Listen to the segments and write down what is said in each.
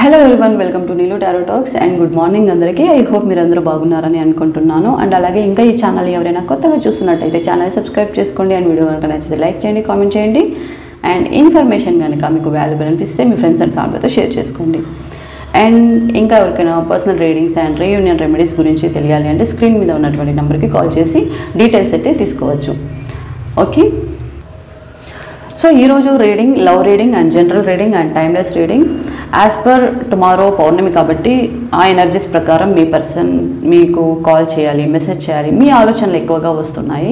Hello everyone, welcome to Neelu tarot talks and good morning అందరికీ. I hope మీరు అందరూ బాగున్నారని అనుకుంటున్నాను. అండ్ అలాగే ఇంకా ఈ ఛానల్ ఎవరైనా కొత్తగా చూస్తున్నట్టయితే ఛానల్ సబ్స్క్రైబ్ చేసుకోండి. అండ్ వీడియో కనుక నచ్చితే లైక్ చేయండి, కామెంట్ చేయండి. అండ్ ఇన్ఫర్మేషన్ కనుక మీకు వాల్యుబుల్ అనిపిస్తే మీ ఫ్రెండ్స్ అండ్ ఫ్యామిలీతో షేర్ చేసుకోండి. అండ్ ఇంకా ఎవరికైనా personal readings and reunion remedies గురించి తెలియాలి అంటే స్క్రీన్ మీద ఉన్నటువంటి నెంబర్కి కాల్ చేసి డీటెయిల్స్ అయితే తీసుకోవచ్చు. ఓకే, సో ఈరోజు reading love reading and general reading and timeless reading as per tomorrow పౌర్ణమి కాబట్టి ఆ ఎనర్జీస్ ప్రకారం మీ పర్సన్ మీకు కాల్ చేయాలి, మెసేజ్ చేయాలి. మీ ఆలోచనలు ఎక్కువగా వస్తున్నాయి.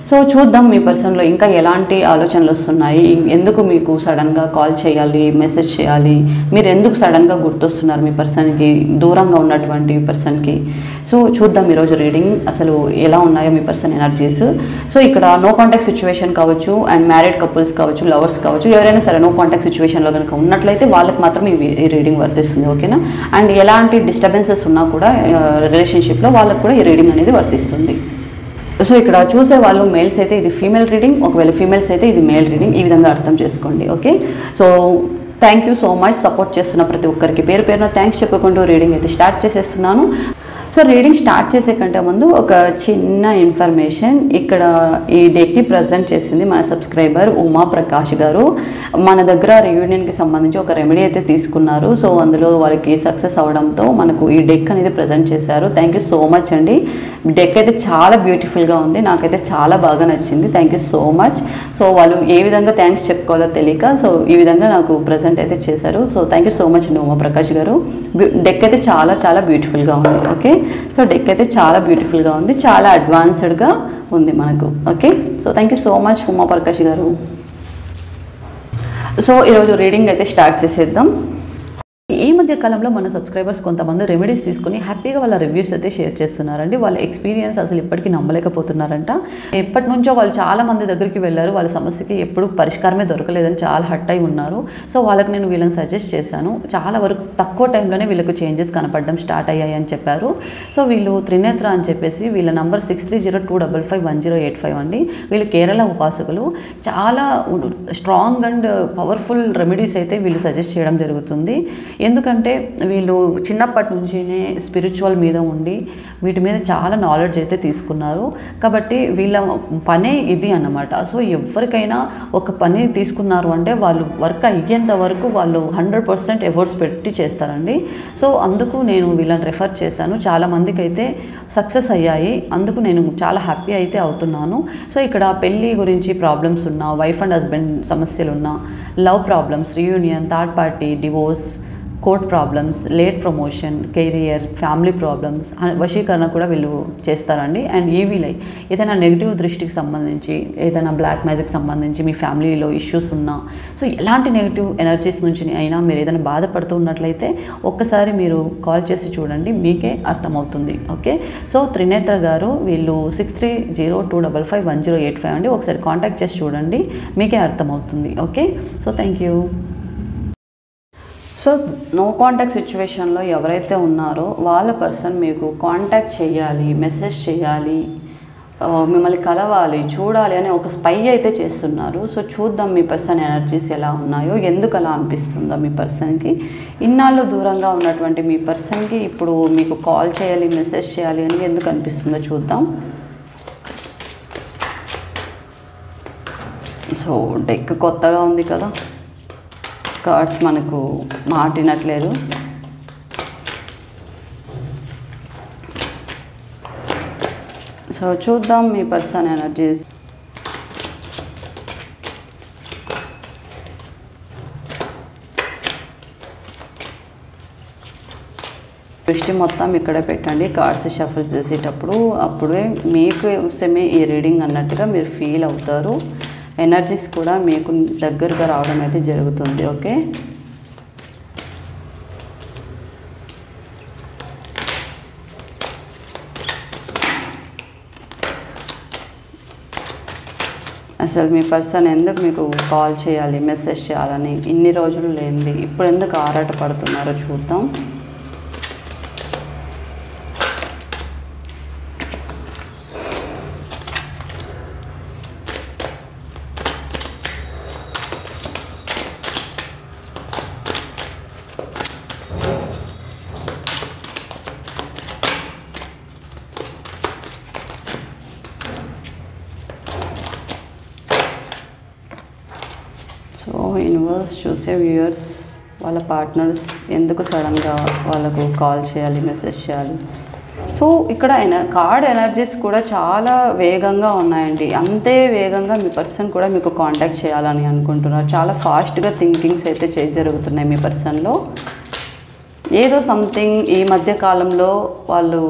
సో చూద్దాం మీ పర్సన్లో ఇంకా ఎలాంటి ఆలోచనలు వస్తున్నాయి, ఎందుకు మీకు సడన్గా కాల్ చేయాలి, మెసేజ్ చేయాలి, మీరు ఎందుకు సడన్గా గుర్తొస్తున్నారు మీ పర్సన్కి, దూరంగా ఉన్నటువంటి పర్సన్కి. సో చూద్దాం ఈరోజు రీడింగ్ అసలు ఎలా ఉన్నాయో మీ పర్సన్ ఎనర్జీస్. సో ఇక్కడ నో కాంటాక్ట్ సిచ్యువేషన్ కావచ్చు అండ్ మ్యారీడ్ కపుల్స్ కావచ్చు, లవర్స్ కావచ్చు, ఎవరైనా సరే నో కాంటాక్ట్ సిచ్యువేషన్లో కనుక ఉన్నట్లయితే వాళ్ళకి మాత్రం ఈ రీడింగ్ వర్తిస్తుంది. ఓకేనా? అండ్ ఎలాంటి డిస్టర్బెన్సెస్ ఉన్నా కూడా రిలేషన్షిప్లో వాళ్ళకు కూడా ఈ రీడింగ్ అనేది వర్తిస్తుంది. సో ఇక్కడ చూసే వాళ్ళు మేల్స్ అయితే ఇది ఫీమేల్ రీడింగ్, ఒకవేళ ఫీమేల్స్ అయితే ఇది మేల్ రీడింగ్. ఈ విధంగా అర్థం చేసుకోండి. Okay, so thank you so much. Support చేస్తున్న ప్రతి ఒక్కరికి పేరు పేరున థ్యాంక్స్ చెప్పుకుంటూ రీడింగ్ అయితే స్టార్ట్ చేసేస్తున్నాను. సో రీడింగ్ స్టార్ట్ చేసే కంటే ముందు ఒక చిన్న ఇన్ఫర్మేషన్. ఇక్కడ ఈ డెక్ని ప్రజెంట్ చేసింది మన సబ్స్క్రైబర్ ఉమా ప్రకాష్ గారు. మన దగ్గర రియూనియన్కి సంబంధించి ఒక రెమెడీ అయితే తీసుకున్నారు. సో అందులో వాళ్ళకి సక్సెస్ అవడంతో మనకు ఈ డెక్ అనేది ప్రజెంట్ చేశారు. థ్యాంక్ యూ సో మచ్ అండి. డెక్ అయితే చాలా బ్యూటిఫుల్గా ఉంది, నాకైతే చాలా బాగా నచ్చింది. Thank you so much. So వాళ్ళు ఏ విధంగా థ్యాంక్స్ చెప్పుకోవాలో తెలియక సో ఈ విధంగా నాకు ప్రజెంట్ అయితే చేశారు. So thank you so much అండి ఉమా ప్రకాష్ గారు. డెక్ అయితే చాలా చాలా బ్యూటిఫుల్గా ఉంది. ఓకే, సో డెక్ అయితే చాలా బ్యూటిఫుల్గా ఉంది, చాలా అడ్వాన్స్డ్గా ఉంది మనకు. Okay, so thank you so much Uma Prakash గారు. సో ఈరోజు రీడింగ్ అయితే స్టార్ట్ చేసేద్దాం. ఈ మధ్య కాలంలో మన సబ్స్క్రైబర్స్ కొంతమంది రెమెడీస్ తీసుకుని హ్యాపీగా వాళ్ళ రివ్యూస్ అయితే షేర్ చేస్తున్నారండి. వాళ్ళ ఎక్స్పీరియన్స్ అసలు ఇప్పటికీ నమ్మలేకపోతున్నారంట. ఎప్పటి నుంచో వాళ్ళు చాలా మంది దగ్గరికి వెళ్ళారు, వాళ్ళ సమస్యకి ఎప్పుడు పరిష్కారమే దొరకలేదని చాలా హర్ట్ అయి ఉన్నారు. సో వాళ్ళకి నేను వీళ్ళని సజెస్ట్ చేశాను. చాలా వరకు తక్కువ టైంలోనే వీళ్ళకు చేంజెస్ కనపడడం స్టార్ట్ అయ్యాయి అని చెప్పారు. సో వీళ్ళు త్రినేత్ర అని చెప్పేసి వీళ్ళ నంబర్ 6302551085 అండి. వీళ్ళు కేరళ ఉపాసకులు. చాలా స్ట్రాంగ్ అండ్ పవర్ఫుల్ రెమెడీస్ అయితే వీళ్ళు సజెస్ట్ చేయడం జరుగుతుంది. ఎందుకంటే వీళ్ళు చిన్నప్పటి నుంచినే స్పిరిచువల్ మీద ఉండి వీటి మీద చాలా నాలెడ్జ్ అయితే తీసుకున్నారు. కాబట్టి వీళ్ళ పనే ఇది అన్నమాట. సో ఎవరికైనా ఒక పని తీసుకున్నారు అంటే వాళ్ళు వర్క్ అయ్యేంత వరకు వాళ్ళు 100% ఎఫర్ట్స్ పెట్టి చేస్తారండి. సో అందుకు నేను వీళ్ళని రెఫర్ చేశాను. చాలామందికి అయితే సక్సెస్ అయ్యాయి. అందుకు నేను చాలా హ్యాపీ అయితే అవుతున్నాను. సో ఇక్కడ పెళ్ళి గురించి ప్రాబ్లమ్స్ ఉన్నా, వైఫ్ అండ్ హస్బెండ్ సమస్యలు ఉన్నా, love problems, reunion, third party, divorce, court problems, late promotion, career, family problems, వశీకరణ కూడా వీళ్ళు చేస్తారండి. అండ్ ఈవీలై ఏదైనా నెగిటివ్ దృష్టికి సంబంధించి, ఏదైనా బ్లాక్ మ్యాజిక్ సంబంధించి మీ ఫ్యామిలీలో ఇష్యూస్ ఉన్నా, సో ఎలాంటి నెగిటివ్ ఎనర్జీస్ నుంచి అయినా మీరు ఏదైనా బాధపడుతూ ఉన్నట్లయితే ఒక్కసారి మీరు కాల్ చేసి చూడండి, మీకే అర్థమవుతుంది. ఓకే, సో త్రినేత్ర గారు వీళ్ళు 6302551085 అండి. ఒకసారి కాంటాక్ట్ చేసి చూడండి, మీకే అర్థమవుతుంది. Okay, so thank you. So no contact సిచ్యువేషన్లో ఎవరైతే ఉన్నారో వాళ్ళ పర్సన్ మీకు కాంటాక్ట్ చేయాలి, మెసేజ్ చేయాలి, మిమ్మల్ని కలవాలి, చూడాలి అని ఒక స్పై అయితే చేస్తున్నారు. సో చూద్దాం మీ పర్సన్ ఎనర్జీస్ ఎలా ఉన్నాయో, ఎందుకు అలా అనిపిస్తుందో మీ పర్సన్కి. ఇన్నాళ్ళు దూరంగా ఉన్నటువంటి మీ పర్సన్కి ఇప్పుడు మీకు కాల్ చేయాలి, మెసేజ్ చేయాలి అని ఎందుకు అనిపిస్తుందో చూద్దాం. సో డెక్ కొత్తగా ఉంది కదా, కార్డ్స్ మనకు మాటినట్లేదు. సో చూద్దాం మీ పర్సన్ ఎనర్జీస్. దృష్టి మొత్తం ఇక్కడ పెట్టండి కార్డ్స్ షఫల్ చేసేటప్పుడు. అప్పుడే మీకు సేమే ఈ రీడింగ్ అన్నట్టుగా మీరు ఫీల్ అవుతారు. ఎనర్జీస్ కూడా మీకు దగ్గరగా రావడం అయితే జరుగుతుంది. ఓకే, అసలు మీ పర్సన్ ఎందుకు మీకు కాల్ చేయాలి, మెసేజ్ చేయాలని ఇన్ని రోజులు లేనిది ఇప్పుడు ఎందుకు ఆరాట పడుతున్నారో చూద్దాం. చూసే వ్యూయర్స్ వాళ్ళ పార్ట్నర్స్ ఎందుకు సడన్గా వాళ్ళకు కాల్ చేయాలి, మెసేజ్ చేయాలి. సో ఇక్కడ కార్డ్ ఎనర్జీస్ కూడా చాలా వేగంగా ఉన్నాయండి. అంతే వేగంగా మీ పర్సన్ కూడా మీకు కాంటాక్ట్ చేయాలని అనుకుంటున్నారు. చాలా ఫాస్ట్గా థింకింగ్స్ అయితే జరుగుతున్నాయి మీ పర్సన్లో. ఏదో సంథింగ్ ఈ మధ్య కాలంలో వాళ్ళు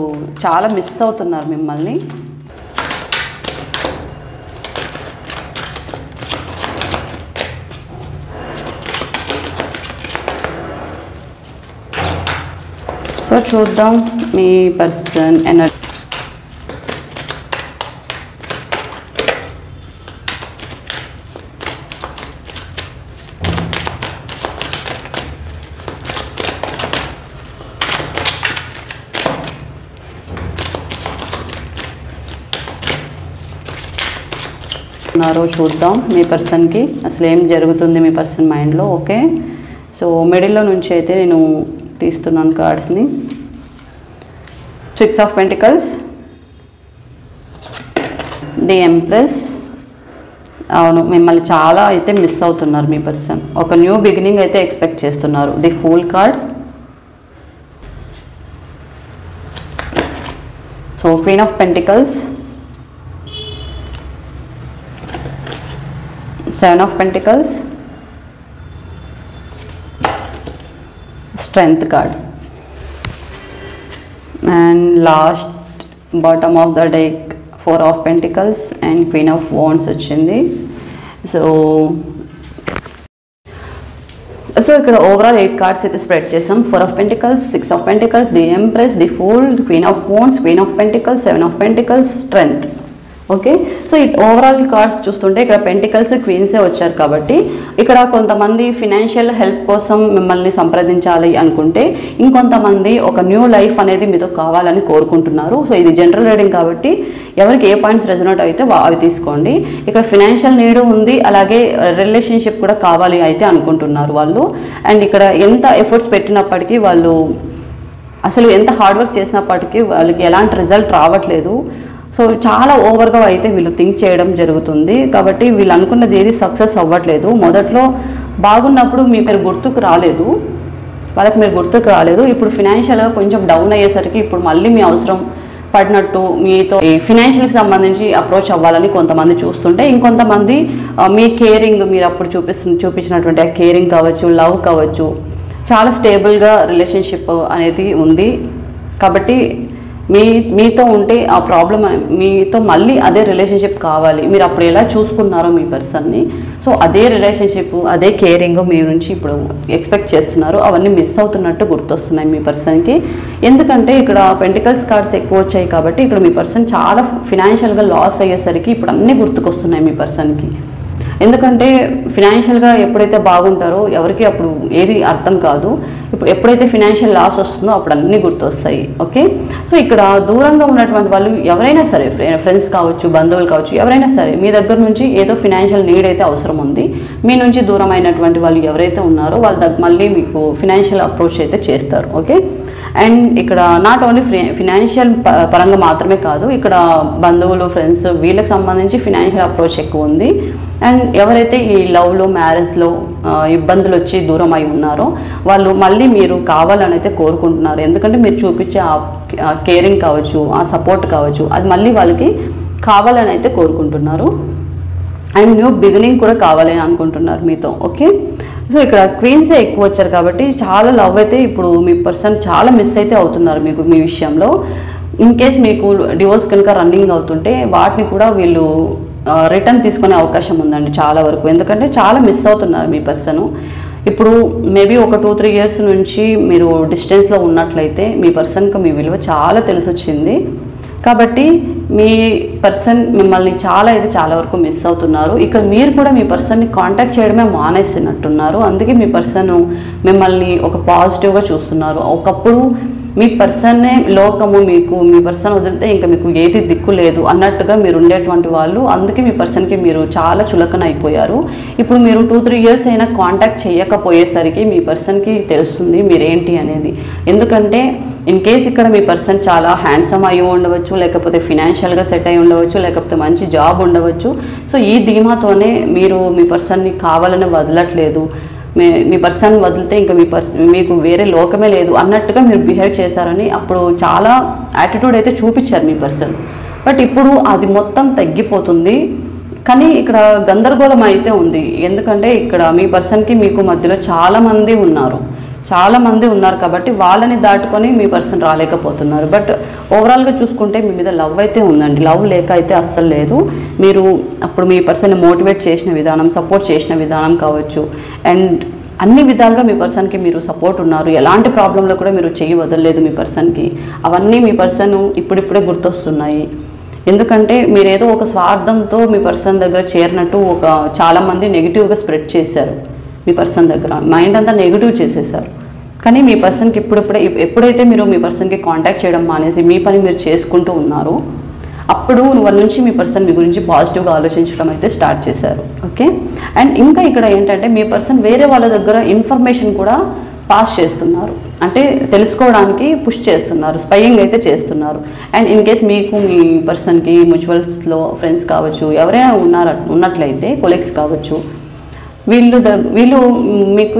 చాలా మిస్ అవుతున్నారు మిమ్మల్ని. సో చూద్దాం మీ పర్సన్ ఎనర్జీ. చూద్దాం మీ పర్సన్కి అసలు ఏం జరుగుతుంది మీ పర్సన్ మైండ్లో. ఓకే, సో మిడిల్లో నుంచి అయితే నేను తీస్తున్నాను కార్డ్స్ని. 6 of Pentacles, ది ఎంప్రెస్. అవును, మిమ్మల్ని చాలా అయితే మిస్ అవుతున్నారు మీ పర్సన్. ఒక న్యూ బిగినింగ్ అయితే ఎక్స్పెక్ట్ చేస్తున్నారు. The fool card. So queen of pentacles, 7 of Pentacles, Strength card, and last bottom of the deck 4 of Pentacles and Queen of Wands వచ్చింది. So ఇక్కడ ఓవరాల్ 8 కార్డ్స్ అయితే spread చేసాం. 4 of Pentacles, 6 of Pentacles, the empress, the fool, Queen of Wands, Queen of Pentacles, 7 of Pentacles, Strength. Okay, so ఈ overall cards చూస్తుంటే ఇక్కడ pentacles, క్వీన్సే వచ్చారు. కాబట్టి ఇక్కడ కొంతమంది ఫినాన్షియల్ హెల్ప్ కోసం మిమ్మల్ని సంప్రదించాలి అనుకుంటే, ఇంకొంతమంది ఒక న్యూ లైఫ్ అనేది మీతో కావాలని కోరుకుంటున్నారు. సో ఇది జనరల్ రీడింగ్ కాబట్టి ఎవరికి ఏ పాయింట్స్ రెజొనేట్ అయితే అవి తీసుకోండి. ఇక్కడ ఫినాన్షియల్ నీడ్ ఉంది, అలాగే రిలేషన్షిప్ కూడా కావాలి అయితే అనుకుంటున్నారు వాళ్ళు. అండ్ ఇక్కడ ఎంత ఎఫర్ట్స్ పెట్టినప్పటికీ వాళ్ళు, అసలు ఎంత హార్డ్ వర్క్ చేసినప్పటికీ వాళ్ళకి ఎలాంటి రిజల్ట్ రావట్లేదు. సో చాలా ఓవర్గా అయితే వీళ్ళు థింక్ చేయడం జరుగుతుంది. కాబట్టి వీళ్ళు అనుకున్నది ఏది సక్సెస్ అవ్వట్లేదు. మొదట్లో బాగున్నప్పుడు మీరు గుర్తుకు రాలేదు, వాళ్ళకి మీరు గుర్తుకు రాలేదు. ఇప్పుడు ఫినాన్షియల్గా కొంచెం డౌన్ అయ్యేసరికి ఇప్పుడు మళ్ళీ మీ అవసరం పడినట్టు మీతో ఈ ఫినాన్షియల్కి సంబంధించి అప్రోచ్ అవ్వాలని కొంతమంది చూస్తుంటే, ఇంకొంతమంది మీ కేరింగ్, మీరు అప్పుడు చూపించినటువంటి ఆ కేరింగ్ కావచ్చు, లవ్ కావచ్చు, చాలా స్టేబుల్గా రిలేషన్షిప్ అనేది ఉంది. కాబట్టి మీతో ఉంటే ఆ ప్రాబ్లం, మీతో మళ్ళీ అదే రిలేషన్షిప్ కావాలి. మీరు అప్పుడు ఎలా చూసుకున్నారో మీ పర్సన్ని, సో అదే రిలేషన్షిప్, అదే కేరింగ్ మీ నుంచి ఇప్పుడు ఎక్స్పెక్ట్ చేస్తున్నారు. అవన్నీ మిస్ అవుతున్నట్టు గుర్తొస్తున్నాయి మీ పర్సన్కి. ఎందుకంటే ఇక్కడ పెంటికల్స్ కార్డ్స్ ఎక్కువ వచ్చాయి కాబట్టి ఇక్కడ మీ పర్సన్ చాలా ఫినాన్షియల్గా లాస్ అయ్యేసరికి ఇప్పుడు అన్నీ గుర్తుకొస్తున్నాయి మీ పర్సన్కి. ఎందుకంటే ఫినాన్షియల్గా ఎప్పుడైతే బాగుంటారో ఎవరికి అప్పుడు ఏది అర్థం కాదు. ఇప్పుడు ఎప్పుడైతే ఫినాన్షియల్ లాస్ వస్తుందో అప్పుడు అన్నీ గుర్తొస్తాయి. ఓకే, సో ఇక్కడ దూరంగా ఉన్నటువంటి వాళ్ళు ఎవరైనా సరే, ఫ్రెండ్స్ కావచ్చు, బంధువులు కావచ్చు, ఎవరైనా సరే మీ దగ్గర నుంచి ఏదో ఫినాన్షియల్ నీడ్ అయితే అవసరం ఉంది. మీ నుంచి దూరం అయినటువంటి వాళ్ళు ఎవరైతే ఉన్నారో వాళ్ళు మళ్ళీ మీకు ఫినాన్షియల్ అప్రోచ్ అయితే చేస్తారు. ఓకే, అండ్ ఇక్కడ నాట్ ఓన్లీ ఫినాన్షియల్ పరంగా మాత్రమే కాదు, ఇక్కడ బంధువులు, ఫ్రెండ్స్, వీళ్ళకి సంబంధించి ఫినాన్షియల్ అప్రోచ్ ఎక్కువ ఉంది. అండ్ ఎవరైతే ఈ లవ్లో, మ్యారేజ్లో ఇబ్బందులు వచ్చి దూరం అయి ఉన్నారో వాళ్ళు మళ్ళీ మీరు కావాలని అయితే కోరుకుంటున్నారు. ఎందుకంటే మీరు చూపించే ఆ కేరింగ్ కావచ్చు, ఆ సపోర్ట్ కావచ్చు, అది మళ్ళీ వాళ్ళకి కావాలని అయితే కోరుకుంటున్నారు. అండ్ న్యూ బిగినింగ్ కూడా కావాలని అనుకుంటున్నారు మీతో. ఓకే, సో ఇక్కడ క్వీన్సే ఎక్కువ వచ్చారు కాబట్టి చాలా లవ్ అయితే ఇప్పుడు మీ పర్సన్ చాలా మిస్ అయితే అవుతున్నారు మీకు మీ విషయంలో. ఇన్ కేస్ మీకు డివోర్స్ కనుక రన్నింగ్ అవుతుంటే వాటిని కూడా వీళ్ళు రిటర్న్ తీసుకునే అవకాశం ఉందండి చాలా వరకు. ఎందుకంటే చాలా మిస్ అవుతున్నారు మీ పర్సను. ఇప్పుడు మేబీ ఒక 2-3 ఇయర్స్ నుంచి మీరు డిస్టెన్స్లో ఉన్నట్లయితే మీ పర్సన్కి మీ విలువ చాలా తెలిసి వచ్చింది. కాబట్టి మీ పర్సన్ మిమ్మల్ని చాలా వరకు మిస్ అవుతున్నారు. ఇక్కడ మీరు కూడా మీ పర్సన్ని కాంటాక్ట్ చేయడమే మానేసినట్టున్నారు. అందుకే మీ పర్సన్ మిమ్మల్ని ఒక పాజిటివ్గా చూస్తున్నారు. ఒకప్పుడు మీ పర్సన్నే లోకము, మీ పర్సన్ వదిలితే ఇంకా మీకు ఏది దిక్కు లేదు అన్నట్టుగా మీరు ఉండేటువంటి వాళ్ళు. అందుకే మీ పర్సన్కి మీరు చాలా చులకన అయిపోయారు. ఇప్పుడు మీరు 2-3 ఇయర్స్ అయినా కాంటాక్ట్ చేయకపోయేసరికి మీ పర్సన్కి తెలుస్తుంది మీరేంటి అనేది. ఎందుకంటే ఇన్ కేస్ ఇక్కడ మీ పర్సన్ చాలా హ్యాండ్సమ్ అయి ఉండవచ్చు, లేకపోతే ఫినాన్షియల్గా సెట్ అయి ఉండవచ్చు, లేకపోతే మంచి జాబ్ ఉండవచ్చు. సో ఈ ధీమాతోనే మీరు మీ పర్సన్ని కావాలని వదలట్లేదు. మీ పర్సన్ వదిలితే ఇంకా మీకు వేరే లోకమే లేదు అన్నట్టుగా మీరు బిహేవ్ చేశారని అప్పుడు చాలా యాటిట్యూడ్ అయితే చూపించారు మీ పర్సన్. బట్ ఇప్పుడు అది మొత్తం తగ్గిపోతుంది. కానీ ఇక్కడ గందరగోళం అయితే ఉంది. ఎందుకంటే ఇక్కడ మీ పర్సన్కి మీకు మధ్యలో చాలామంది ఉన్నారు కాబట్టి వాళ్ళని దాటుకొని మీ పర్సన్ రాలేకపోతున్నారు. బట్ ఓవరాల్గా చూసుకుంటే మీ మీద లవ్ అయితే ఉందండి. లవ్ లేక అయితే అస్సలు లేదు. మీరు అప్పుడు మీ పర్సన్ని మోటివేట్ చేసిన విధానం, సపోర్ట్ చేసిన విధానం కావచ్చు, అండ్ అన్ని విధాలుగా మీ పర్సన్కి మీరు సపోర్ట్ ఉన్నారు. ఎలాంటి ప్రాబ్లంలో కూడా మీరు చెయ్యి వదలలేదు మీ పర్సన్కి. అవన్నీ మీ పర్సన్ ఇప్పుడిప్పుడే గుర్తొస్తున్నాయి. ఎందుకంటే మీరేదో ఒక స్వార్థంతో మీ పర్సన్ దగ్గర చేరినట్టు చాలామంది నెగిటివ్గా స్ప్రెడ్ చేశారు. మీ పర్సన్ దగ్గర మైండ్ అంతా నెగిటివ్ చేసేసారు. కానీ మీ పర్సన్కి ఎప్పుడైతే మీరు మీ పర్సన్కి కాంటాక్ట్ చేయడం మానేసి మీ పని మీరు చేసుకుంటూ ఉన్నారో అప్పుడు వాళ్ళ నుంచి మీ పర్సన్ మీ గురించి పాజిటివ్గా ఆలోచించడం అయితే స్టార్ట్ చేశారు. ఓకే, అండ్ ఇంకా ఇక్కడ ఏంటంటే మీ పర్సన్ వేరే వాళ్ళ దగ్గర ఇన్ఫర్మేషన్ కూడా పాస్ చేస్తున్నారు. అంటే తెలుసుకోవడానికి పుష్ చేస్తున్నారు, స్పైయింగ్ అయితే చేస్తున్నారు. అండ్ ఇన్ కేస్ మీకు మీ పర్సన్కి మ్యూచువల్స్లో ఫ్రెండ్స్ కావచ్చు, ఎవరైనా ఉన్నట్లయితే కొలీగ్స్ కావచ్చు, వీళ్ళు మీకు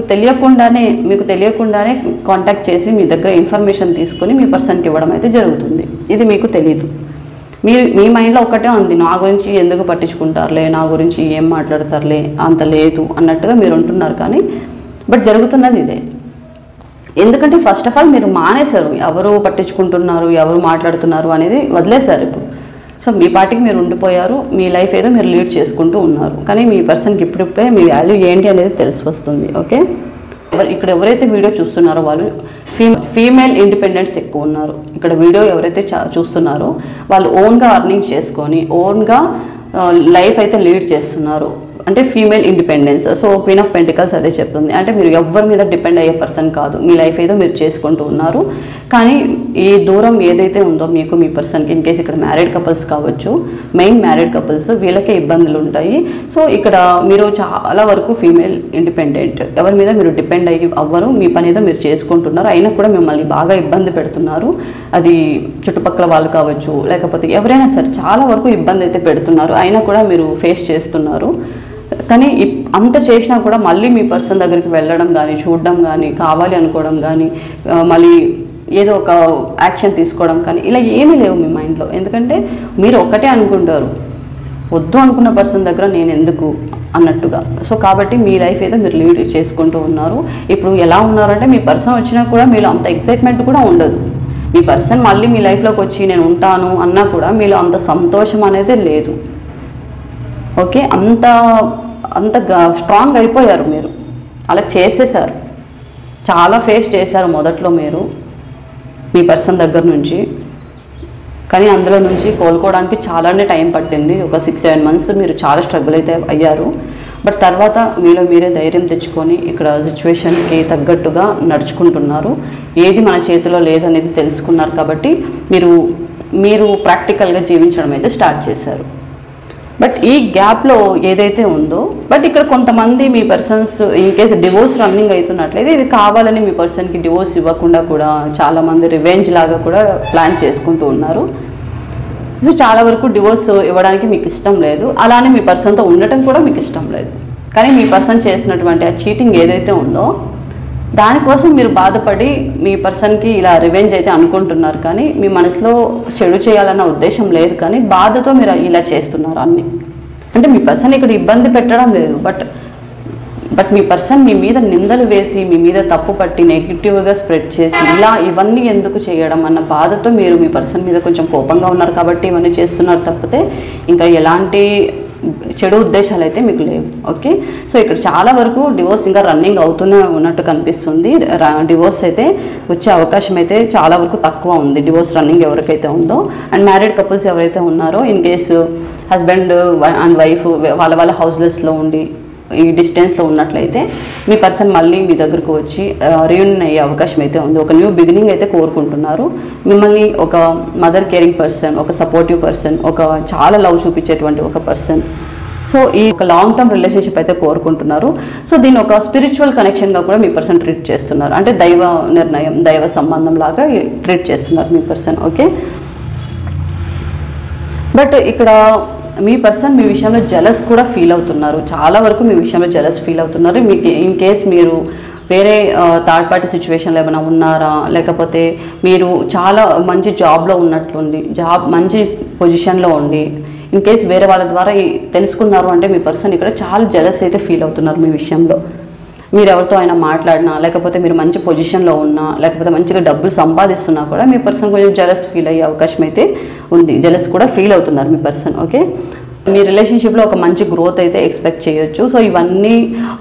తెలియకుండానే కాంటాక్ట్ చేసి మీ దగ్గర ఇన్ఫర్మేషన్ తీసుకొని మీ పర్సన్కి ఇవ్వడం అయితే జరుగుతుంది. ఇది మీకు తెలియదు. మీ మైండ్లో ఒకటే ఉంది, నా గురించి ఎందుకు పట్టించుకుంటారులే, నా గురించి ఏం మాట్లాడతారులే, అంత లేదు అన్నట్టుగా మీరు ఉంటున్నారు. కానీ బట్ జరుగుతున్నది ఇదే. ఎందుకంటే ఫస్ట్ ఆఫ్ ఆల్ మీరు మానేశారు. ఎవరు పట్టించుకుంటున్నారు, ఎవరు మాట్లాడుతున్నారు అనేది వదిలేశారు ఇప్పుడు. సో మీ పార్టీకి మీరు ఉండిపోయారు. మీ లైఫ్ ఏదో మీరు లీడ్ చేసుకుంటూ ఉన్నారు. కానీ మీ పర్సన్కి ఇప్పుడిప్పుడే మీ వాల్యూ ఏంటి అనేది తెలిసి వస్తుంది. ఓకే, ఇక్కడ ఎవరైతే వీడియో చూస్తున్నారో వాళ్ళు ఫీమేల్ ఇండిపెండెన్స్ ఎక్కువ ఉన్నారు. ఇక్కడ వీడియో ఎవరైతే చూస్తున్నారో వాళ్ళు ఓన్గా అర్నింగ్ చేసుకొని ఓన్గా లైఫ్ అయితే లీడ్ చేస్తున్నారు. అంటే female independence. So queen of pentacles అదే చెప్తుంది. అంటే మీరు ఎవరి మీద డిపెండ్ అయ్యే పర్సన్ కాదు. మీ లైఫ్ ఏదో మీరు చేసుకుంటూ ఉన్నారు. కానీ ఈ దూరం ఏదైతే ఉందో మీకు మీ పర్సన్కి, ఇన్ కేసు ఇక్కడ మ్యారీడ్ కపుల్స్ కావచ్చు, మెయిన్ మ్యారీడ్ కపుల్స్, వీళ్ళకే ఇబ్బందులు ఉంటాయి. సో ఇక్కడ మీరు చాలా వరకు ఫీమేల్ ఇండిపెండెంట్, ఎవరి మీద మీరు డిపెండ్ అయ్యి అవ్వరు. మీ పని ఏదో మీరు చేసుకుంటున్నారు. అయినా కూడా మిమ్మల్ని బాగా ఇబ్బంది పెడుతున్నారు. అది చుట్టుపక్కల వాళ్ళు కావచ్చు, లేకపోతే ఎవరైనా సరే చాలా వరకు ఇబ్బంది అయితే పెడుతున్నారు. అయినా కూడా మీరు ఫేస్ చేస్తున్నారు. కానీ అంత చేసినా కూడా మళ్ళీ మీ పర్సన్ దగ్గరికి వెళ్ళడం కానీ, చూడడం కానీ, కావాలి అనుకోవడం కానీ, మళ్ళీ ఏదో ఒక యాక్షన్ తీసుకోవడం కానీ ఇలా ఏమీ లేవు మీ మైండ్లో. ఎందుకంటే మీరు ఒక్కటే అనుకుంటారు, వద్దు అనుకున్న పర్సన్ దగ్గర నేను ఎందుకు అన్నట్టుగా. సో కాబట్టి మీ లైఫ్ ఏదో మీరు లీడ్ చేసుకుంటూ ఉన్నారు. ఇప్పుడు ఎలా ఉన్నారంటే మీ పర్సన్ వచ్చినా కూడా మీలో అంత ఎక్సైట్మెంట్ కూడా ఉండదు. మీ పర్సన్ మళ్ళీ మీ లైఫ్లోకి వచ్చి నేను ఉంటాను అన్నా కూడా మీలో అంత సంతోషం అనేది లేదు. ఓకే, అంత స్ట్రాంగ్ అయిపోయారు మీరు. అలా చేసేసారు. చాలా ఫేస్ చేశారు మొదట్లో మీరు మీ పర్సన్ దగ్గర నుంచి. కానీ అందులో నుంచి కోలుకోవడానికి చాలానే టైం పట్టింది. ఒక 6-7 months మీరు చాలా స్ట్రగుల్ అయితే అయ్యారు. బట్ తర్వాత మీరే ధైర్యం తెచ్చుకొని ఇక్కడ సిచ్యువేషన్కి తగ్గట్టుగా నడుచుకుంటున్నారు. ఏది మన చేతిలో లేదనేది తెలుసుకున్నారు. కాబట్టి మీరు ప్రాక్టికల్గా జీవించడం అయితే స్టార్ట్ చేశారు. బట్ ఈ గ్యాప్లో ఏదైతే ఉందో, బట్ ఇక్కడ కొంతమంది మీ persons in case divorce running అవుతున్నట్లయితే ఇది కావాలని మీ పర్సన్కి డివోర్స్ ఇవ్వకుండా కూడా చాలామంది రివెంజ్ లాగా కూడా ప్లాన్ చేసుకుంటూ ఉన్నారు. సో చాలా వరకు డివోర్స్ ఇవ్వడానికి మీకు ఇష్టం లేదు. అలానే మీ పర్సన్తో ఉండటం కూడా మీకు ఇష్టం లేదు. కానీ మీ పర్సన్ చేసినటువంటి ఆ చీటింగ్ ఏదైతే ఉందో దానికోసం మీరు బాధపడి మీ పర్సన్కి ఇలా రివెంజ్ అయితే అనుకుంటున్నారు. కానీ మీ మనసులో చెడు చేయాలన్న ఉద్దేశం లేదు. కానీ బాధతో మీరు ఇలా చేస్తున్నారు అన్ని. అంటే మీ పర్సన్ ఇక్కడ ఇబ్బంది పెట్టడం లేదు. బట్ మీ పర్సన్ మీ మీద నిందలు వేసి, మీ మీద తప్పు పట్టి, నెగిటివ్గా స్ప్రెడ్ చేసి ఇవన్నీ ఎందుకు చేయడం అన్న బాధతో మీరు మీ పర్సన్ మీద కొంచెం కోపంగా ఉన్నారు కాబట్టి ఇవన్నీ చేస్తున్నారు. తప్పితే ఇంకా ఎలాంటి చెడు ఉద్దేశాలు అయితే మీకు లేవు. ఓకే, సో ఇక్కడ చాలా వరకు డివోర్స్ ఇంకా రన్నింగ్ అవుతూనే ఉన్నట్టు కనిపిస్తుంది. డివోర్స్ అయితే వచ్చే అవకాశం అయితే చాలా వరకు తక్కువ ఉంది. డివోర్స్ రన్నింగ్ ఎవరికైతే ఉందో, అండ్ మ్యారీడ్ కపుల్స్ ఎవరైతే ఉన్నారో, in case husband and wife వాళ్ళ హౌస్లెస్లో ఉండి ఈ డిస్టెన్స్లో ఉన్నట్లయితే మీ పర్సన్ మళ్ళీ మీ దగ్గరకు వచ్చి రీయూనియన్ అయ్యే అవకాశం అయితే ఉంది. ఒక న్యూ బిగినింగ్ అయితే కోరుకుంటున్నారు. మిమ్మల్ని ఒక మదర్ కేరింగ్ పర్సన్, ఒక సపోర్టివ్ పర్సన్, ఒక చాలా లవ్ చూపించేటువంటి ఒక పర్సన్. సో ఈ ఒక లాంగ్ టర్మ్ రిలేషన్షిప్ అయితే కోరుకుంటున్నారు. సో దీన్ని ఒక స్పిరిచువల్ కనెక్షన్గా కూడా మీ పర్సన్ ట్రీట్ చేస్తున్నారు. అంటే దైవ నిర్ణయం, దైవ సంబంధం లాగా ట్రీట్ చేస్తున్నారు మీ పర్సన్. ఓకే, బట్ ఇక్కడ మీ పర్సన్ మీ విషయంలో జెలస్ కూడా ఫీల్ అవుతున్నారు, చాలా వరకు మీ విషయంలో జెలస్ ఫీల్ అవుతున్నారు. మీకు ఇన్ కేస్ మీరు వేరే థర్డ్ పార్టీ సిచ్యువేషన్లో ఏమైనా ఉన్నారా, లేకపోతే మీరు చాలా మంచి జాబ్లో ఉన్నట్లుండి, మంచి పొజిషన్లో ఉండి ఇన్ కేస్ వేరే వాళ్ళ ద్వారా తెలుసుకున్నారు అంటే మీ పర్సన్ ఇక్కడ చాలా జెలస్ అయితే ఫీల్ అవుతున్నారు మీ విషయంలో. మీరు ఎవరితో అయినా మాట్లాడినా, లేకపోతే మీరు మంచి పొజిషన్లో ఉన్నా, లేకపోతే మంచిగా డబ్బులు సంపాదిస్తున్నా కూడా మీ పర్సన్ కొంచెం జెలస్ ఫీల్ అయ్యే అవకాశం అయితే ఉంది. జెలస్ కూడా ఫీల్ అవుతున్నారు మీ పర్సన్. ఓకే, మీ రిలేషన్షిప్లో ఒక మంచి గ్రోత్ అయితే ఎక్స్పెక్ట్ చేయొచ్చు. సో ఇవన్నీ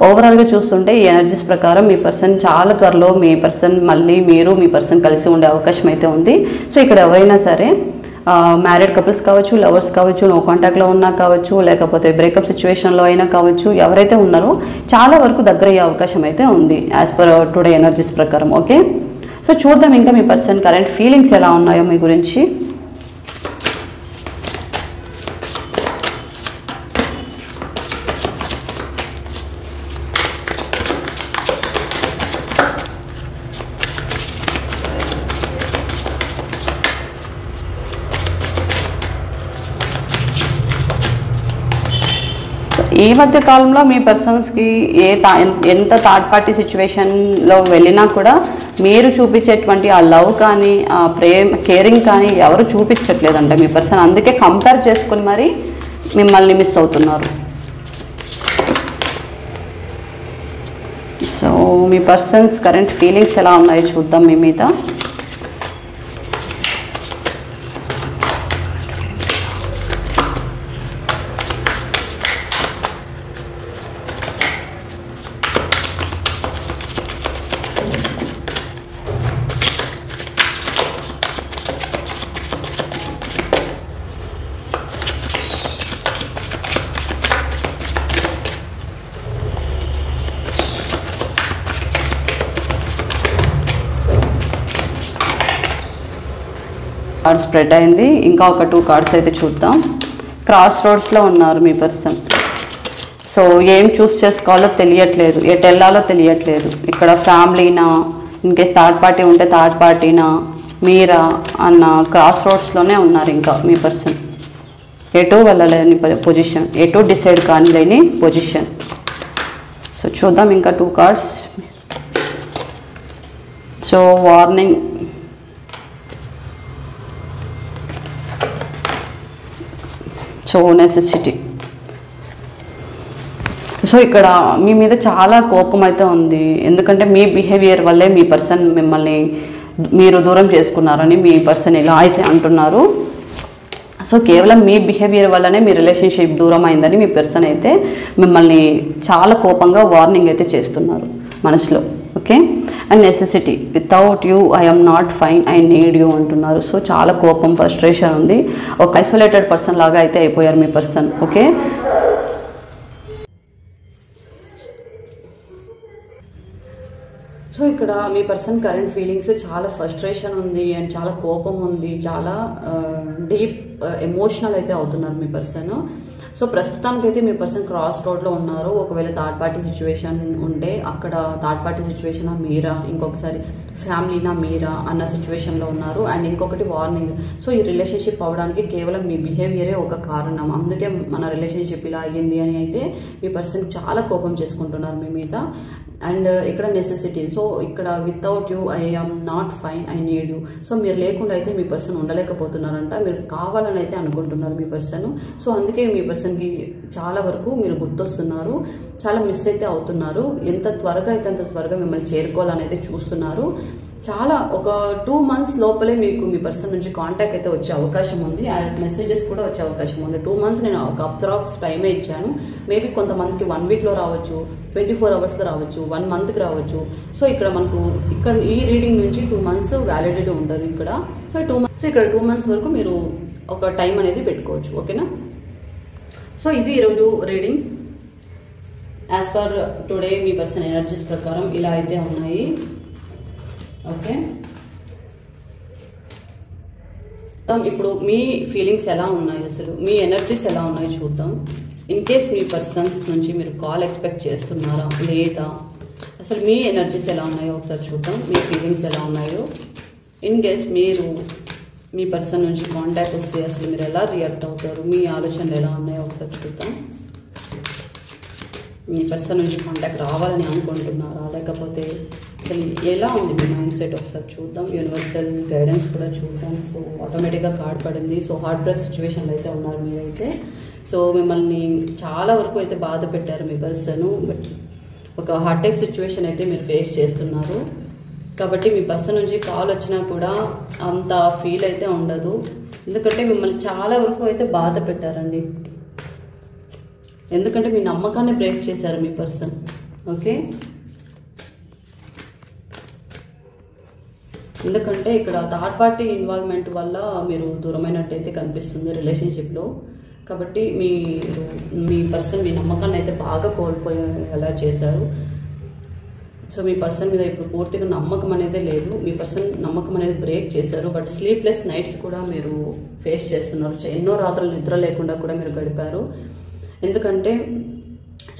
ఓవరాల్గా చూస్తుంటే ఈ ఎనర్జీస్ ప్రకారం మీ పర్సన్ చాలా త్వరలో మళ్ళీ మీ పర్సన్ కలిసి ఉండే అవకాశం అయితే ఉంది. సో ఇక్కడ ఎవరైనా సరే మ్యారీడ్ కపుల్స్ కావచ్చు, లవర్స్ కావచ్చు, నో కాంటాక్ట్లో ఉన్నా కావచ్చు, లేకపోతే బ్రేకప్ సిచ్యువేషన్లో అయినా కావచ్చు, ఎవరైతే ఉన్నారో చాలా వరకు దగ్గర అయ్యే అవకాశం అయితే ఉంది యాజ్ పర్ టుడే ఎనర్జీస్ ప్రకారం. ఓకే, సో చూద్దాం ఇంకా మీ పర్సన్ కరెంట్ ఫీలింగ్స్ ఎలా ఉన్నాయో మీ గురించి. ఈ మధ్య కాలంలో మీ పర్సన్స్కి ఎంత థర్డ్ పార్టీ సిచ్యువేషన్లో వెళ్ళినా కూడా మీరు చూపించేటువంటి ఆ లవ్ కానీ, ఆ కేరింగ్ కానీ ఎవరు చూపించట్లేదంట మీ పర్సన్. అందుకే కంపేర్ చేసుకుని మరి మిమ్మల్ని మిస్ అవుతున్నారు. సో మీ పర్సన్స్ కరెంట్ ఫీలింగ్స్ ఎలా ఉన్నాయో చూద్దాం మీ మీద. కార్డ్ స్ప్రెడ్ అయింది. ఇంకా ఒక 2 కార్డ్స్ అయితే చూద్దాం. క్రాస్ రోడ్స్లో ఉన్నారు మీ పర్సన్. సో ఏం చూస్ చేసుకోవాలో తెలియట్లేదు, ఎటు వెళ్ళాలో తెలియట్లేదు. ఇక్కడ ఫ్యామిలీనా, ఇన్కేస్ థర్డ్ పార్టీ ఉంటే థర్డ్ పార్టీనా, మీరా అన్న క్రాస్ రోడ్స్లోనే ఉన్నారు ఇంకా మీ పర్సన్. ఎటు వెళ్ళలేని పొజిషన్, ఎటు డిసైడ్ కానిలేని పొజిషన్. సో చూద్దాం ఇంకా 2 cards. So warning, so necessity. So ఇక్కడ మీ మీద చాలా కోపం అయితే ఉంది, ఎందుకంటే మీ బిహేవియర్ వల్లే మీ పర్సన్ మీరు దూరం చేసుకున్నారని మీ పర్సన్ ఇలా అయితే అంటున్నారు. సో కేవలం మీ బిహేవియర్ వల్లనే మీ రిలేషన్షిప్ దూరం అయిందని మీ పర్సన్ అయితే మిమ్మల్ని చాలా కోపంగా వార్నింగ్ అయితే చేస్తున్నారు మనసులో. Okay, and necessity, without you I'm not fine, I need you అంటున్నారు. సో చాలా కోపం, ఫ్రస్ట్రేషన్ ఉంది. ఒక ఐసోలేటెడ్ పర్సన్ లాగా అయితే అయిపోయారు మీ పర్సన్. ఓకే, సో ఇక్కడ మీ పర్సన్ కరెంట్ ఫీలింగ్స్ చాలా ఫ్రస్ట్రేషన్ ఉంది అండ్ చాలా కోపం ఉంది, చాలా డీప్ ఎమోషనల్ అయితే అవుతున్నారు మీ పర్సన్. సో ప్రస్తుతానికైతే మీ పర్సన్ క్రాస్ రోడ్లో ఉన్నారు. ఒకవేళ థర్డ్ పార్టీ సిచ్యువేషన్ ఉంటే అక్కడ థర్డ్ పార్టీ సిచ్యువేషన్ మీరా, ఇంకొకసారి ఫ్యామిలీనా మీరా అన్న సిచ్యువేషన్లో ఉన్నారు. అండ్ ఇంకొకటి వార్నింగ్. సో ఈ రిలేషన్షిప్ అవ్వడానికి కేవలం మీ బిహేవియరే ఒక కారణం, అందుకే మన రిలేషన్షిప్ ఇలా అయ్యింది అని అయితే మీ పర్సన్ చాలా కోపం చేసుకుంటున్నారు మీ మీద. అండ్ ఇక్కడ నెసెసిటీ. సో ఇక్కడ without you I am not fine, I need you. So మీరు లేకుండా అయితే మీ పర్సన్ ఉండలేకపోతున్నారంట, మీరు కావాలని అయితే అనుకుంటున్నారు మీ పర్సన్. సో అందుకే మీ పర్సన్కి చాలా వరకు మీరు గుర్తొస్తున్నారు, చాలా మిస్ అయితే అవుతున్నారు. ఎంత త్వరగా అయితే అంత త్వరగా మిమ్మల్ని చేరుకోవాలని అయితే చూస్తున్నారు. చాలా ఒక 2 months లోపలే మీకు మీ పర్సన్ నుంచి కాంటాక్ట్ అయితే వచ్చే అవకాశం ఉంది, అండ్ మెసేజెస్ కూడా వచ్చే అవకాశం ఉంది. 2 months నేను ఒక అప్రాక్స్ టైమే ఇచ్చాను. మేబీ కొంతమందికి 1 weekలో రావచ్చు, 24 hours రావచ్చు, 1 monthకి రావచ్చు. సో ఇక్కడ మనకు ఈ రీడింగ్ నుంచి 2 months వ్యాలిడిటీ ఉంటుంది ఇక్కడ. సో 2 months, సో ఇక్కడ 2 months వరకు మీరు ఒక టైం అనేది పెట్టుకోవచ్చు. ఓకేనా? సో ఇది ఈరోజు రీడింగ్. యాజ్ పర్ టుడే మీ పర్సన్ ఎనర్జీస్ ప్రకారం ఇలా అయితే ఉన్నాయి. ఓకే, ఇప్పుడు మీ ఫీలింగ్స్ ఎలా ఉన్నాయి, అసలు మీ ఎనర్జీస్ ఎలా ఉన్నాయి చూద్దాం. ఇన్ కేస్ మీ పర్సన్స్ నుంచి మీరు కాల్ ఎక్స్పెక్ట్ చేస్తున్నారా లేదా, అసలు మీ ఎనర్జీస్ ఎలా ఉన్నాయో ఒకసారి చూద్దాం. మీ ఫీలింగ్స్ ఎలా ఉన్నాయో. ఇన్ కేస్ మీరు మీ పర్సన్ నుంచి కాంటాక్ట్ వస్తే అసలు మీరు ఎలా రియాక్ట్ అవుతారు, మీ ఆలోచనలు ఎలా ఉన్నాయో ఒకసారి చూద్దాం. మీ పర్సన్ నుంచి కాంటాక్ట్ రావాలని అనుకుంటున్నారా, లేకపోతే అసలు ఎలా ఉంది మీ మైండ్ సెట్ ఒకసారి చూద్దాం. యూనివర్సల్ గైడెన్స్ కూడా చూద్దాం. సో ఆటోమేటిక్గా కార్డ్ పడింది. సో హార్ట్ బ్రేక్ సిచ్యువేషన్లో అయితే ఉన్నారు మీరైతే. సో మిమ్మల్ని చాలా వరకు అయితే బాధ పెట్టారు మీ పర్సన్. బట్ ఒక హార్ట్ అటాక్ సిచ్యువేషన్ అయితే మీరు ఫేస్ చేస్తున్నారు. కాబట్టి మీ పర్సన్ నుంచి కాల్ వచ్చినా కూడా అంత ఫీల్ అయితే ఉండదు, ఎందుకంటే మిమ్మల్ని చాలా వరకు అయితే బాధ పెట్టారండి. ఎందుకంటే మీ నమ్మకాన్ని బ్రేక్ చేశారు మీ పర్సన్. ఓకే, ఎందుకంటే ఇక్కడ థర్డ్ పార్టీ ఇన్వాల్వ్మెంట్ వల్ల మీరు దూరమైనట్టయితే కనిపిస్తుంది రిలేషన్షిప్లో. కాబట్టి మీ పర్సన్ మీ నమ్మకాన్ని అయితే బాగా కోల్పోయేలా చేశారు. సో మీ పర్సన్ మీద ఇప్పుడు పూర్తిగా నమ్మకం అనేది లేదు. మీ పర్సన్ నమ్మకం అనేది బ్రేక్ చేశారు. బట్ స్లీప్లెస్ నైట్స్ కూడా మీరు ఫేస్ చేస్తున్నారు. ఎన్నో రాత్రులు నిద్ర లేకుండా కూడా మీరు గడిపారు. ఎందుకంటే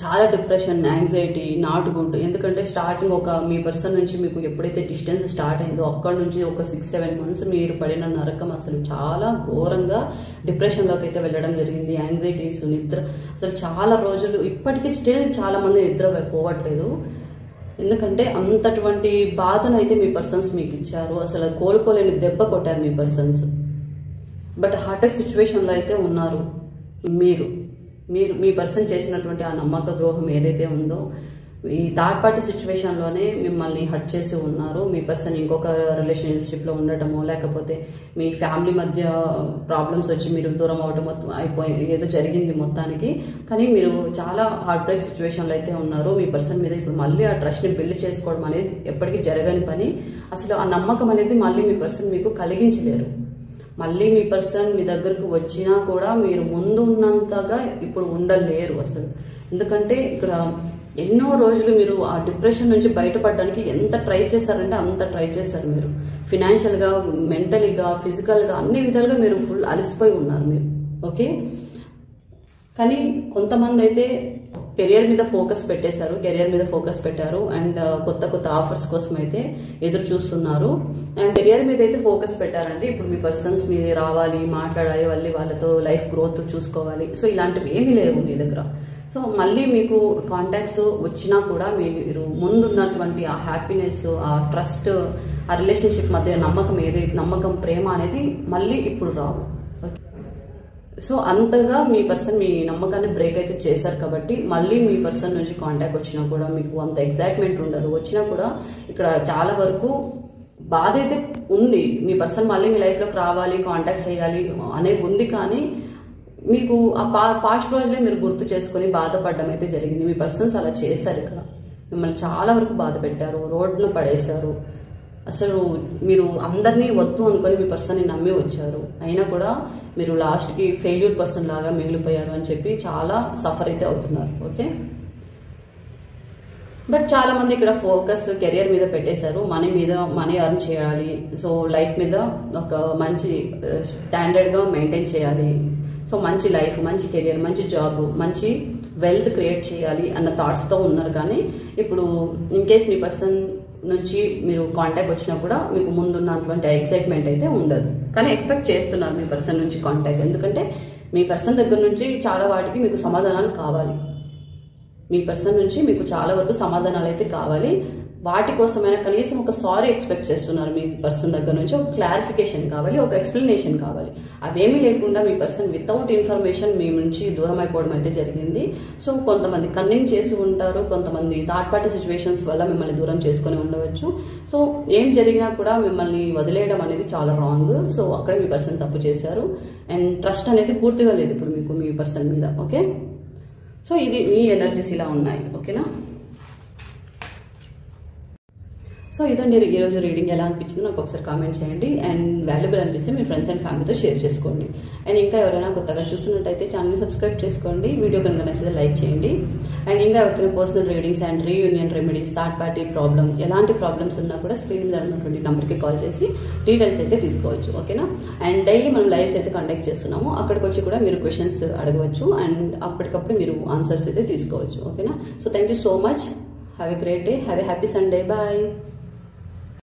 చాలా డిప్రెషన్, యాంగ్జైటీ, నాట్ గుడ్. ఎందుకంటే స్టార్టింగ్ మీ పర్సన్ నుంచి మీకు ఎప్పుడైతే డిస్టెన్స్ స్టార్ట్ అయిందో అక్కడి నుంచి ఒక 6-7 months మీరు పడిన నరకం అసలు చాలా ఘోరంగా డిప్రెషన్లోకి అయితే వెళ్ళడం జరిగింది. యాంగ్జైటీస్, నిద్ర అసలు చాలా రోజులు ఇప్పటికీ స్టిల్ చాలా మంది నిద్ర పోవట్లేదు. ఎందుకంటే అంతటువంటి బాధను అయితే మీ పర్సన్స్ మీకు ఇచ్చారు. అసలు కోలుకోలేని దెబ్బ కొట్టారు మీ పర్సన్స్. బట్ హార్ట్ అటాక్ సిచ్యువేషన్లో అయితే ఉన్నారు మీ పర్సన్ చేసినటువంటి ఆ నమ్మక ద్రోహం ఏదైతే ఉందో ఈ థర్డ్ పార్టీ సిచ్యువేషన్లోనే మిమ్మల్ని హర్ట్ చేసి ఉన్నారు. మీ పర్సన్ ఇంకొక రిలేషన్షిప్లో ఉండటమో, లేకపోతే మీ ఫ్యామిలీ మధ్య ప్రాబ్లమ్స్ వచ్చి మీరు దూరం అవడం ఏదో జరిగింది మొత్తానికి. కానీ మీరు చాలా హార్ట్ బ్రేక్ సిచ్యువేషన్లో అయితే ఉన్నారు. మీ పర్సన్ మీద ఇప్పుడు మళ్ళీ ఆ ట్రస్ట్ని బిల్డ్ చేసుకోవడం అనేది ఎప్పటికీ జరగని పని. అసలు ఆ నమ్మకం అనేది మళ్ళీ మీ పర్సన్ మీకు కలిగించలేరు. మళ్ళీ మీ పర్సన్ మీ దగ్గరకు వచ్చినా కూడా మీరు ముందు ఉన్నంతగా ఇప్పుడు ఉండలేరు అసలు. ఎందుకంటే ఇక్కడ ఎన్నో రోజులు మీరు ఆ డిప్రెషన్ నుంచి బయటపడడానికి ఎంత ట్రై చేశారంటే అంత ట్రై చేశారు. మీరు ఫినాన్షియల్గా, మెంటలీగా, ఫిజికల్గా అన్ని విధాలుగా మీరు ఫుల్ అలసిపోయి ఉన్నారు మీరు. ఓకే, కానీ కొంతమంది అయితే కెరియర్ మీద ఫోకస్ పెట్టారు అండ్ కొత్త ఆఫర్స్ కోసం అయితే ఎదురు చూస్తున్నారు. అండ్ కెరియర్ మీద అయితే ఫోకస్ పెట్టారండి. ఇప్పుడు మీ పర్సన్స్ మీద రావాలి, మాట్లాడాలి, వాళ్ళతో లైఫ్ గ్రోత్ చూసుకోవాలి. సో ఇలాంటివి ఏమీ లేవు మీ దగ్గర. సో మళ్ళీ మీకు కాంటాక్ట్స్ వచ్చినా కూడా మీరు ముందున్నటువంటి ఆ హ్యాపీనెస్, ఆ ట్రస్ట్, ఆ రిలేషన్షిప్ మధ్య నమ్మకం, ప్రేమ అనేది మళ్ళీ ఇప్పుడు రావు. సో అంతగా మీ పర్సన్ మీ నమ్మకాన్ని బ్రేక్ అయితే చేశారు. కాబట్టి మళ్ళీ మీ పర్సన్ నుంచి కాంటాక్ట్ వచ్చినా కూడా మీకు అంత ఎక్సైట్మెంట్ ఉండదు. వచ్చినా కూడా ఇక్కడ చాలా వరకు బాధ అయితే ఉంది. మీ పర్సన్ మళ్ళీ మీ లైఫ్లోకి రావాలి, కాంటాక్ట్ చేయాలి అనేది ఉంది. కానీ మీకు ఆ పాస్ట్ రోజులే మీరు గుర్తు చేసుకొని బాధపడడం అయితే జరిగింది. మీ పర్సన్స్ అలా చేశారు. ఇక్కడ మిమ్మల్ని చాలా వరకు బాధ పెట్టారు, రోడ్డును పడేశారు. అసలు మీరు అందరినీ వద్దు అనుకొని మీ పర్సన్ని నమ్మి వచ్చారు. అయినా కూడా మీరు లాస్ట్కి ఫెయిల్యూర్ పర్సన్ లాగా మిగిలిపోయారు అని చెప్పి చాలా సఫర్ అయితే అవుతున్నారు. ఓకే, బట్ చాలా మంది ఇక్కడ ఫోకస్ కెరియర్ మీద పెట్టేశారు. మనీ ఎర్న్ చేయాలి, సో లైఫ్ మీద ఒక మంచి స్టాండర్డ్గా మెయింటైన్ చేయాలి. సో మంచి లైఫ్, మంచి కెరియర్, మంచి జాబ్, మంచి వెల్త్ క్రియేట్ చేయాలి అన్న థాట్స్తో ఉన్నారు. కానీ ఇప్పుడు ఇన్ కేస్ మీ పర్సన్ నుంచి మీరు కాంటాక్ట్ వచ్చినా కూడా మీకు ముందున్నటువంటి ఎక్సైట్మెంట్ అయితే ఉండదు. కానీ ఎక్స్పెక్ట్ చేస్తున్నారు మీ పర్సన్ నుంచి కాంటాక్ట్. ఎందుకంటే మీ పర్సన్ దగ్గర నుంచి చాలా వాటికి మీకు సమాధానాలు కావాలి. మీ పర్సన్ నుంచి మీకు చాలా వరకు సమాధానాలు అయితే కావాలి. వాటి కోసమైనా కనీసం ఒక సారీ ఎక్స్పెక్ట్ చేస్తున్నారు మీ పర్సన్ దగ్గర నుంచి. ఒక క్లారిఫికేషన్ కావాలి, ఒక ఎక్స్ప్లెనేషన్ కావాలి. అవేమీ లేకుండా మీ పర్సన్ వితౌట్ ఇన్ఫర్మేషన్ మీ నుంచి దూరం అయిపోవడం అయితే జరిగింది. సో కొంతమంది కన్నింగ్ చేసి ఉంటారు, కొంతమంది థర్డ్ పార్టీ సిచ్యువేషన్స్ వల్ల మిమ్మల్ని దూరం చేసుకొని ఉండవచ్చు. సో ఏం జరిగినా కూడా మిమ్మల్ని వదిలేయడం అనేది చాలా రాంగ్. సో అక్కడే మీ పర్సన్ తప్పు చేశారు. అండ్ ట్రస్ట్ అనేది పూర్తిగా లేదు ఇప్పుడు మీకు మీ పర్సన్ మీద. ఓకే, సో ఇది మీ ఎనర్జీస్ ఇలా ఉన్నాయి. ఓకేనా, సో ఇదండి ఈరోజు రీడింగ్. ఎలా అనిపించిందో నాకు ఒకసారి కామెంట్ చేయండి. అండ్ వాల్యుబుల్ అనిపిస్తే మీ ఫ్రెండ్స్ అండ్ ఫ్యామిలీతో షేర్ చేసుకోండి. అండ్ ఇంకా ఎవరైనా కొత్తగా చూస్తున్నట్టయితే ఛానల్ని సబ్స్క్రైబ్ చేసుకోండి. వీడియో కనుక నచ్చితే లైక్ చేయండి. అండ్ ఇంకా ఎవరికైనా personal readings and reunion remedies, third party problem, ఎలాంటి ప్రాబ్లమ్స్ ఉన్నా కూడా స్క్రీన్ మీద ఉన్నటువంటి నెంబర్కి కాల్ చేసి డీటెయిల్స్ అయితే తీసుకోవచ్చు. ఓకేనా, అండ్ డైలీ మనం లైవ్స్ అయితే కండక్ట్ చేస్తున్నాము. అక్కడికి వచ్చి కూడా మీరు క్వశ్చన్స్ అడగవచ్చు అండ్ అప్పటికప్పుడు మీరు ఆన్సర్స్ అయితే తీసుకోవచ్చు. ఓకేనా, so thank you so much. Have a great day, have a happy Sunday. Bye.